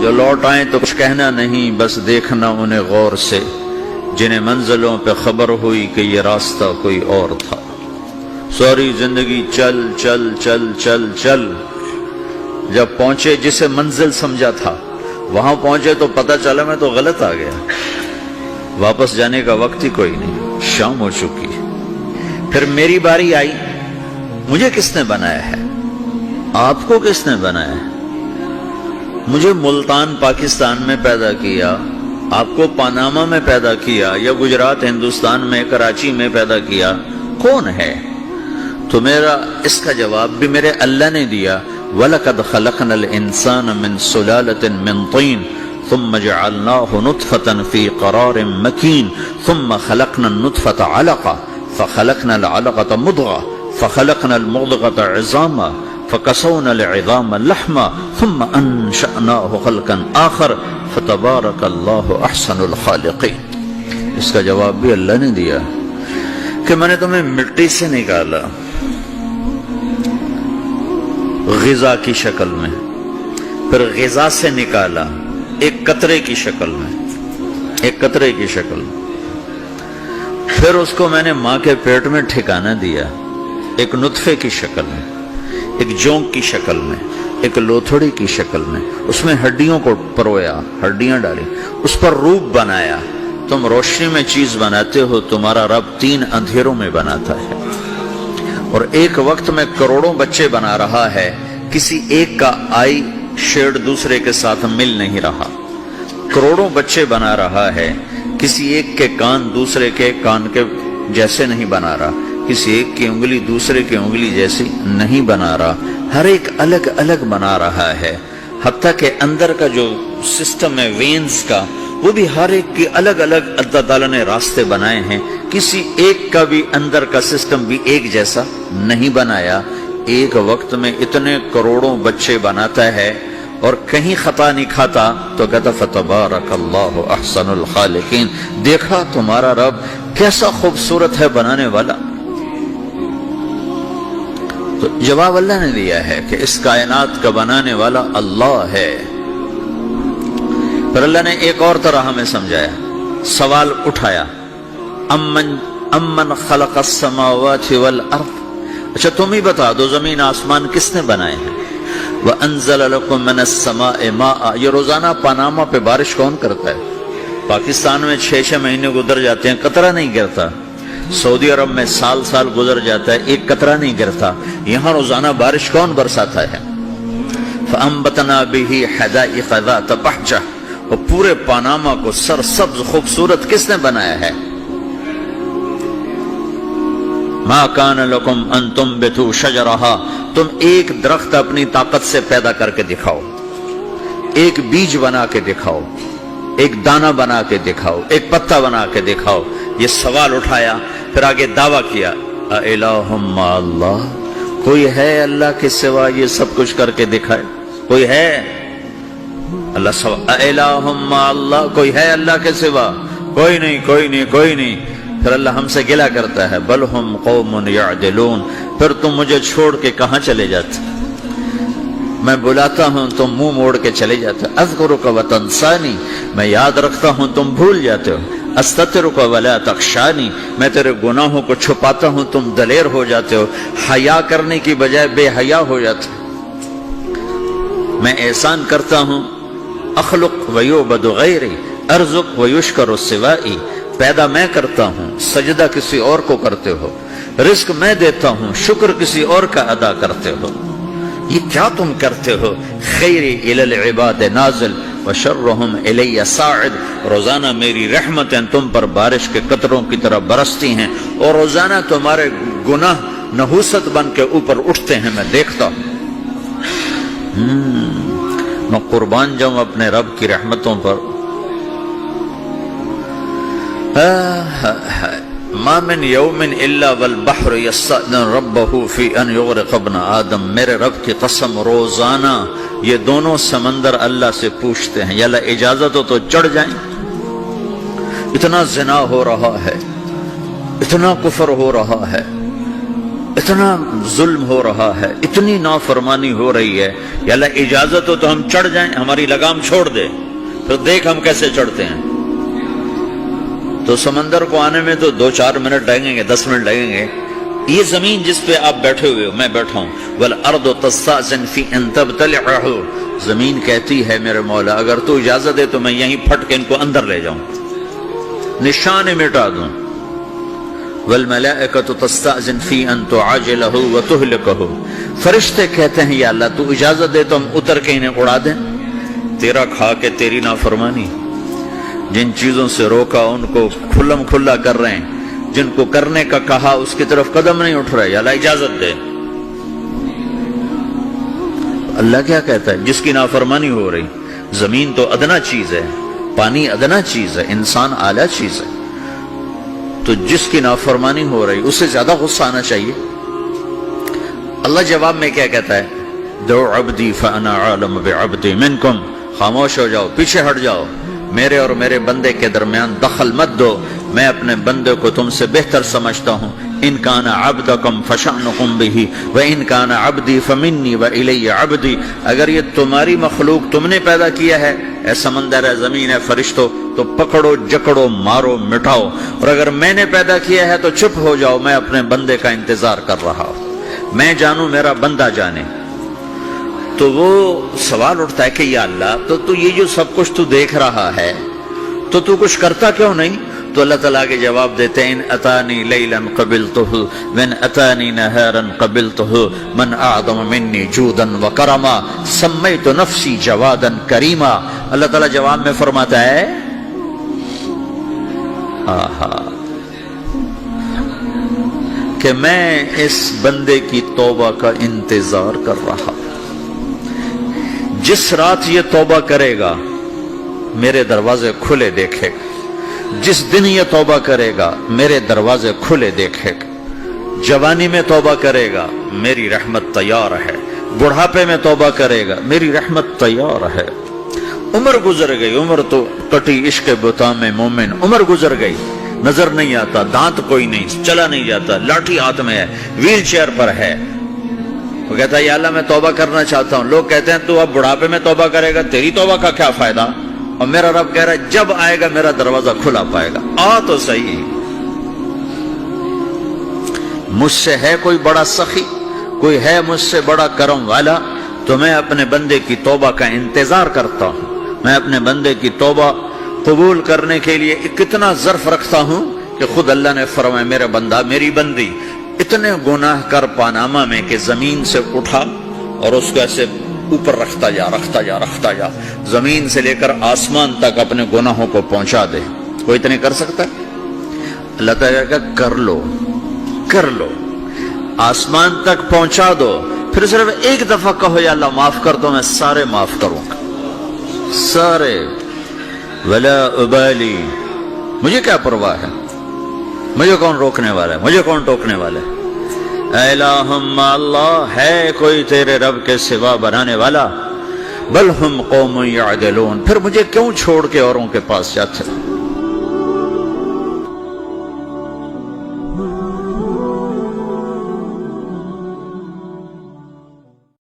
جو لوٹ آئیں تو کچھ کہنا نہیں، بس دیکھنا انہیں غور سے، جنہیں منزلوں پہ خبر ہوئی کہ یہ راستہ کوئی اور تھا۔ ساری زندگی چل چل چل چل چل، جب پہنچے جسے منزل سمجھا تھا وہاں پہنچے تو پتہ چلا میں تو غلط آ گیا، واپس جانے کا وقت ہی کوئی نہیں، شام ہو چکی۔ پھر میری باری آئی، مجھے کس نے بنایا ہے؟ آپ کو کس نے بنایا ہے؟ مجھے ملتان پاکستان میں پیدا کیا، آپ کو پاناما میں پیدا کیا، یا گجرات ہندوستان میں کراچی میں پیدا کیا، کون ہے؟ تو میرا اس کا جواب بھی میرے اللہ نے دیا، وَلَقَدْ خَلَقْنَا الْإِنسَانَ مِنْ سُلَالَةٍ مِنْ طِينٍ ثُمَّ جَعَلْنَاهُ نُطْفَةً فِي قَرَارٍ مَكِينٍ ثُمَّ خَلَقْنَا النُّطْفَةَ عَلَقَةً فَخَلَقْنَا الْعَلَقَةَ مُضْغَةً فَخَلَقْنَا الْمُضْغَةَ عِظَامًا فَكَسَوْنَا الْعِظَامَ لَحْمًا ثُمَّ أَنشَأْنَاهُ خَلْقًا آخَرَ فَتَبَارَكَ اللَّهُ أَحْسَنُ الْخَالِقِينَ۔ اس کا جواب بھی اللہ نے دیا کہ میں نے تمہیں مٹی سے نکالا غذا کی شکل میں، پھر غذا سے نکالا ایک قطرے کی شکل میں، ایک قطرے کی شکل میں، پھر اس کو میں نے ماں کے پیٹ میں ٹھکانہ دیا ایک نطفے کی شکل میں، ایک جونک کی شکل میں، ایک لوتھڑی کی شکل میں، اس میں ہڈیوں کو پرویا، ہڈیاں ڈالی، اس پر روپ بنایا۔ تم روشنی میں چیز بناتے ہو، تمہارا رب 3 اندھیروں میں بناتا ہے، اور ایک وقت میں کروڑوں بچے بنا رہا ہے، کسی ایک کا آئی شیڈ دوسرے کے ساتھ مل نہیں رہا، کروڑوں بچے بنا رہا ہے، کسی ایک کے کان دوسرے کے کان کے جیسے نہیں بنا رہا، کسی ایک کی انگلی دوسرے کی انگلی جیسی نہیں بنا رہا، ہر ایک الگ الگ بنا رہا ہے، حتیٰ کہ اندر کا جو سسٹم ہے وینز کا، وہ بھی ہر ایک کی الگ الگ اللہ تعالیٰ نے راستے بنائے ہیں، کسی ایک کا بھی اندر کا سسٹم بھی ایک جیسا نہیں بنایا۔ ایک وقت میں اتنے کروڑوں بچے بناتا ہے اور کہیں خطا نہیں کھاتا، تو کہتا فتبارک اللہ احسن الخالقین، دیکھا تمہارا رب کیسا خوبصورت ہے بنانے والا۔ تو جواب اللہ نے دیا ہے کہ اس کائنات کا بنانے والا اللہ ہے۔ پھر اللہ نے ایک اور طرح ہمیں سمجھایا، سوال اٹھایا، امن خلق السماوات والارض، اچھا تم ہی بتا دو زمین آسمان کس نے بنائے ہیں؟ وَأَنزَلَ لَكُم مِّنَ السَّمَاءِ مَاءً، یہ روزانہ پاناما پہ بارش کون کرتا ہے؟ پاکستان میں 6 مہینے گزر جاتے ہیں، قطرہ نہیں گرتا، سعودی عرب میں سال گزر جاتا ہے، ایک قطرہ نہیں گرتا، یہاں روزانہ بارش کون برساتا ہے؟ فَأَنبَتْنَا بِهِ حَدَائِقَ ذَاتَ بَهْجَةٍ، اور پورے پاناما کو سرسبز خوبصورت کس نے بنایا ہے؟ مَا كَانَ لَكُمْ أَن تُنبِتُوا شَجَرَهَا، تم ایک درخت اپنی طاقت سے پیدا کر کے دکھاؤ، ایک بیج بنا کے دکھاؤ، ایک دانہ بنا کے دکھاؤ، ایک پتا بنا کے دکھاؤ۔ یہ سوال اٹھایا، پھر آگے دعویٰ کیا، اِلَٰهٌ مَّعَ اللَّهِ، کوئی ہے اللہ کے سوا یہ سب کچھ کر کے دکھائے؟ کوئی ہے؟ اللہ سوال، اِلَٰهٌ مَّعَ اللَّهِ، کوئی ہے اللہ کے سوا؟ کوئی نہیں، کوئی نہیں، کوئی نہیں۔ پھر اللہ ہم سے گلہ کرتا ہے، بل ہم قوم یعدلون، پھر تم مجھے چھوڑ کے کہاں چلے جاتے؟ میں بلاتا ہوں تم منہ موڑ کے چلے جاتے ہو، اذکرک وتنسانی، میں یاد رکھتا ہوں تم بھول جاتے ہو، استترک ولا تخشانی، میں تیرے گناہوں کو چھپاتا ہوں تم دلیر ہو جاتے ہو، حیا کرنے کی بجائے بے حیا ہو جاتے ہو۔ میں احسان کرتا ہوں، اخلق ویعبد غیری، ارزق ویشکر سوائی، پیدا میں کرتا ہوں، سجدہ کسی اور کو کرتے ہو، رزق میں دیتا ہوں، شکر کسی اور کا ادا کرتے ہو، یہ کیا تم کرتے ہو؟ خیری الی العباد نازل وشرہم الی صاعد، روزانہ میری رحمتیں تم پر بارش کے قطروں کی طرح برستی ہیں، اور روزانہ تمہارے گناہ نحوست بن کے اوپر اٹھتے ہیں، میں دیکھتا ہوں۔ میں قربان جاؤں اپنے رب کی رحمتوں پر۔ ما من یوم الا والبحر یستأذن ربہ فی ان یغرق ابن آدم، میرے رب کی قسم روزانہ یہ دونوں سمندر اللہ سے پوچھتے ہیں، یا اللہ اجازت ہو تو چڑھ جائیں، اتنا زنا ہو رہا ہے، اتنا کفر ہو رہا ہے، اتنا ظلم ہو رہا ہے، اتنی نافرمانی ہو رہی ہے، یا اللہ اجازت ہو تو ہم چڑھ جائیں، ہماری لگام چھوڑ دے، پھر دیکھ ہم کیسے چڑھتے ہیں۔ تو سمندر کو آنے میں تو 2-4 منٹ لگیں گے، 10 منٹ لگیں گے۔ یہ زمین جس پہ آپ بیٹھے ہوئے ہو، میں بیٹھا ہوں، وَالْأَرْضُ تَسْتَأْذِنُ فِي أَن تَبْتَلِعَهُ، زمین کہتی ہے میرے مولا اگر تو اجازت دے تو میں یہیں پھٹ کے ان کو اندر لے جاؤں، نشان مٹا دوں۔ وَالْمَلَائِكَةُ تَسْتَأْذِنُ فِي أَن تُعَاجِلَهُ وَتُهْلِكَهُ، فرشتے کہتے ہیں یا اللہ تو اجازت دے تو ہم اتر کے انہیں اڑا دیں، تیرا کھا کے تیری نافرمانی۔ جن چیزوں سے روکا ان کو کھلم کھلا کر رہے ہیں، جن کو کرنے کا کہا اس کی طرف قدم نہیں اٹھ رہے، یا اللہ اجازت دے۔ اللہ کیا کہتا ہے؟ جس کی نافرمانی ہو رہی، زمین تو ادنا چیز ہے، پانی ادنا چیز ہے، انسان اعلیٰ چیز ہے، تو جس کی نافرمانی ہو رہی اس سے زیادہ غصہ آنا چاہیے۔ اللہ جواب میں کیا کہتا ہے؟ دو عبدی فانا عالم بعبدی منکم، خاموش ہو جاؤ، پیچھے ہٹ جاؤ، میرے اور میرے بندے کے درمیان دخل مت دو، میں اپنے بندے کو تم سے بہتر سمجھتا ہوں۔ ان کان عبدکم فشأنکم بہ وان کان عبدی فمنی والی عبدی، اگر یہ تمہاری مخلوق تم نے پیدا کیا ہے، اے سمندر ہے، زمین ہے، فرشتوں، تو پکڑو جکڑو مارو مٹاؤ، اور اگر میں نے پیدا کیا ہے تو چپ ہو جاؤ، میں اپنے بندے کا انتظار کر رہا ہوں، میں جانوں میرا بندہ جانے۔ تو وہ سوال اٹھتا ہے کہ یا اللہ تو یہ جو سب کچھ تو دیکھ رہا ہے تو کچھ کرتا کیوں نہیں؟ تو اللہ تعالیٰ کے جواب دیتے ہیں ان اتانی لیلا قبلتہ وان اتانی نہارا قبلتہ من اعظم منی جودا وکرما سمیت نفسی جوادا کریما۔ اللہ تعالیٰ جواب میں فرماتا ہے کہ میں اس بندے کی توبہ کا انتظار کر رہا ہوں، جس رات یہ توبہ کرے گا میرے دروازے کھلے دیکھے گا، جس دن یہ توبہ کرے گا میرے دروازے کھلے دیکھے گا، جوانی میں توبہ کرے گا میری رحمت تیار ہے، بڑھاپے میں توبہ کرے گا میری رحمت تیار ہے۔ عمر گزر گئی، عمر تو کٹی عشق بتا میں مومن، عمر گزر گئی، نظر نہیں آتا، دانت کوئی نہیں، چلا نہیں جاتا، لاٹھی ہاتھ میں ہے، ویل چیئر پر ہے، وہ کہتا ہے یا اللہ میں توبہ کرنا چاہتا ہوں۔ لوگ کہتے ہیں تو اب بڑھاپے میں توبہ کرے گا، تیری توبہ کا کیا فائدہ؟ اور میرا رب کہہ رہا ہے جب آئے گا میرا دروازہ کھلا پائے گا، آ تو صحیح۔ مجھ سے ہے کوئی بڑا سخی، کوئی ہے مجھ سے بڑا کرم والا، تو میں اپنے بندے کی توبہ کا انتظار کرتا ہوں، میں اپنے بندے کی توبہ قبول کرنے کے لیے کتنا ظرف رکھتا ہوں کہ خود اللہ نے فرمایا میرا بندہ میری بندی اتنے گناہ کر پاناما میں کہ زمین سے اٹھا اور اس کو ایسے اوپر رکھتا جا، زمین سے لے کر آسمان تک اپنے گناہوں کو پہنچا دے۔ کوئی اتنے کر سکتا ہے؟ اللہ تعالیٰ کا کر لو، آسمان تک پہنچا دو، پھر صرف ایک دفعہ کہو یا اللہ معاف کر دو، میں سارے معاف کروں گا، سارے، ولا ابالی، مجھے کیا پرواہ ہے، مجھے کون روکنے والا ہے، مجھے کون ٹوکنے والا ہے۔ اے الہم اللہ، ہے کوئی تیرے رب کے سوا بنانے والا؟ بل ہم قوم یعدلون، پھر مجھے کیوں چھوڑ کے اوروں کے پاس جاتے؟